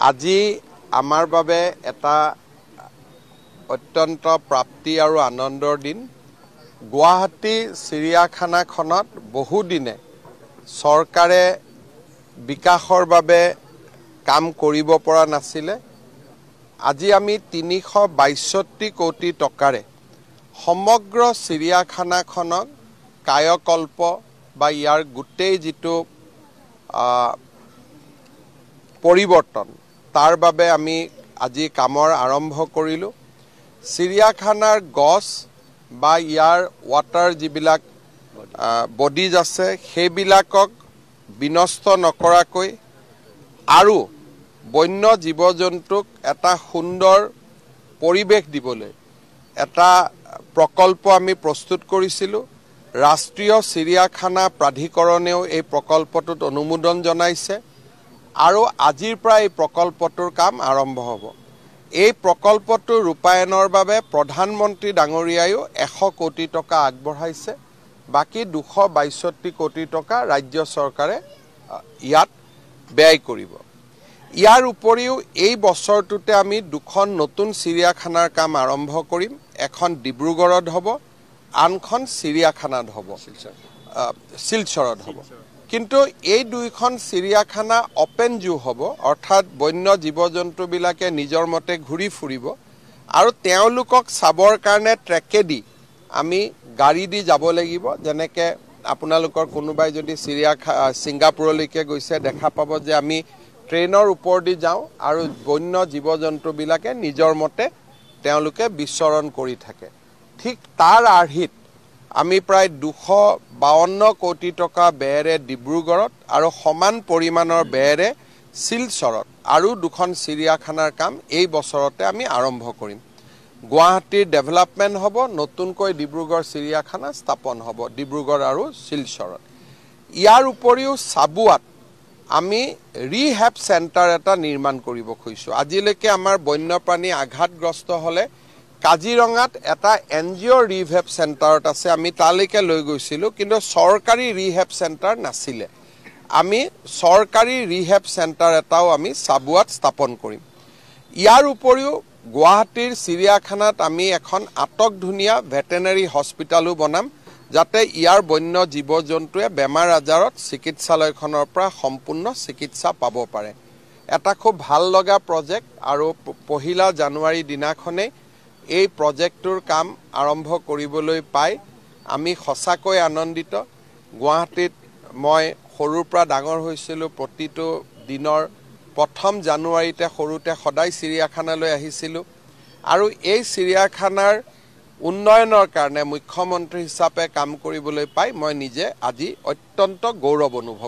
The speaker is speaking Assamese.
আজি আমাৰ বাবে এটা অত্যন্ত প্ৰাপ্তি আৰু আনন্দৰ দিন। গুৱাহাটী চিৰিয়াখানাখনত বহুদিনে চৰকাৰে বিকাশৰ বাবে কাম কৰিব পৰা নাছিলে। আজি আমি ৩৬২ কোটি টকাৰে সমগ্ৰ চিৰিয়াখানাখনক কায়কল্প বা ইয়াৰ গোটেই যিটো পৰিৱৰ্তন তাৰ বাবে আমি আজি কামৰ আৰম্ভ কৰিলোঁ। চিৰিয়াখানাৰ গছ বা ইয়াৰ ৱাটাৰ যিবিলাক বডিজ আছে সেইবিলাকক বিনষ্ট নকৰাকৈ আৰু বন্য জীৱ জন্তুক এটা সুন্দৰ পৰিৱেশ দিবলৈ এটা প্ৰকল্প আমি প্ৰস্তুত কৰিছিলোঁ। ৰাষ্ট্ৰীয় চিৰিয়াখানা প্ৰাধিকৰণেও এই প্ৰকল্পটোত অনুমোদন জনাইছে আৰু আজিৰ পৰা এই প্ৰকল্পটোৰ কাম আৰম্ভ হ'ব। এই প্ৰকল্পটো ৰূপায়ণৰ বাবে প্ৰধানমন্ত্ৰী ডাঙৰীয়ায়ো 100 কোটি টকা আগবঢ়াইছে। বাকী 262 কোটি টকা ৰাজ্য চৰকাৰে ইয়াত ব্যয় কৰিব। ইয়াৰ উপৰিও এই বছৰটোতে আমি 2খন নতুন চিৰিয়াখানাৰ কাম আৰম্ভ কৰিম। এখন ডিব্ৰুগড়ত হ'ব, আনখন চিৰিয়াখানাত হ'ব, শিলচৰত হ'ব। কিন্তু এই 2খন চিৰিয়াখানা অপেন জু হ'ব, অৰ্থাৎ বন্য জীৱ জন্তুবিলাকে নিজৰ মতে ঘূৰি ফুৰিব আৰু তেওঁলোকক চাবৰ কাৰণে ট্ৰেকেদি আমি গাড়ী দি যাব লাগিব। যেনেকৈ আপোনালোকৰ কোনোবাই যদি ছিংগাপুৰলৈকে গৈছে দেখা পাব যে আমি ট্ৰেইনৰ ওপৰেদি যাওঁ আৰু বন্য জীৱ জন্তুবিলাকে নিজৰ মতে তেওঁলোকে বিচৰণ কৰি থাকে। ঠিক তাৰ আৰ্হিত আমি প্ৰায় 252 কোটি টকা ব্যয়েৰে ডিব্ৰুগড়ত আৰু সমান পৰিমাণৰ ব্যয়েৰে শিলচৰত আৰু 2খন চিৰিয়াখানাৰ কাম এই বছৰতে আমি আৰম্ভ কৰিম। গুৱাহাটীৰ ডেভেলপমেণ্ট হ'ব, নতুনকৈ ডিব্ৰুগড় চিৰিয়াখানা স্থাপন হ'ব ডিব্ৰুগড় আৰু শিলচৰত। ইয়াৰ উপৰিও চাবুৱাত আমি ৰিহেব চেণ্টাৰ এটা নিৰ্মাণ কৰিব খুজিছোঁ। আজিলৈকে আমাৰ বন্যপ্ৰাণী আঘাতগ্ৰস্ত হ'লে কাজিৰঙাত এটা NGO ৰিহেব চেণ্টাৰত আছে, আমি তালৈকে লৈ গৈছিলোঁ, কিন্তু চৰকাৰী ৰিহেব চেণ্টাৰ নাছিলে। আমি চৰকাৰী ৰিহেব চেণ্টাৰ এটাও আমি চাবুৱাত স্থাপন কৰিম। ইয়াৰ উপৰিও গুৱাহাটীৰ চিৰিয়াখানাত আমি এখন আটকধুনীয়া ভেটেনেৰী হস্পিটেলো বনাম, যাতে ইয়াৰ বন্য জীৱ জন্তুৱে বেমাৰ আজাৰত চিকিৎসালয়খনৰ পৰা সম্পূৰ্ণ চিকিৎসা পাব পাৰে। এটা খুব ভাল লগা প্ৰজেক্ট আৰু 1 জানুৱাৰী দিনাখনেই এই প্ৰজেক্টটোৰ কাম আৰম্ভ কৰিবলৈ পাই আমি সঁচাকৈ আনন্দিত। গুৱাহাটীত মই সৰুৰ পৰা ডাঙৰ হৈছিলোঁ। প্ৰতিটো দিনৰ 1 জানুৱাৰীতে সৰুতে সদায় চিৰিয়াখানালৈ আহিছিলোঁ আৰু এই চিৰিয়াখানাৰ উন্নয়নৰ কাৰণে মুখ্যমন্ত্ৰী হিচাপে কাম কৰিবলৈ পাই মই নিজে আজি অত্যন্ত গৌৰৱ অনুভৱ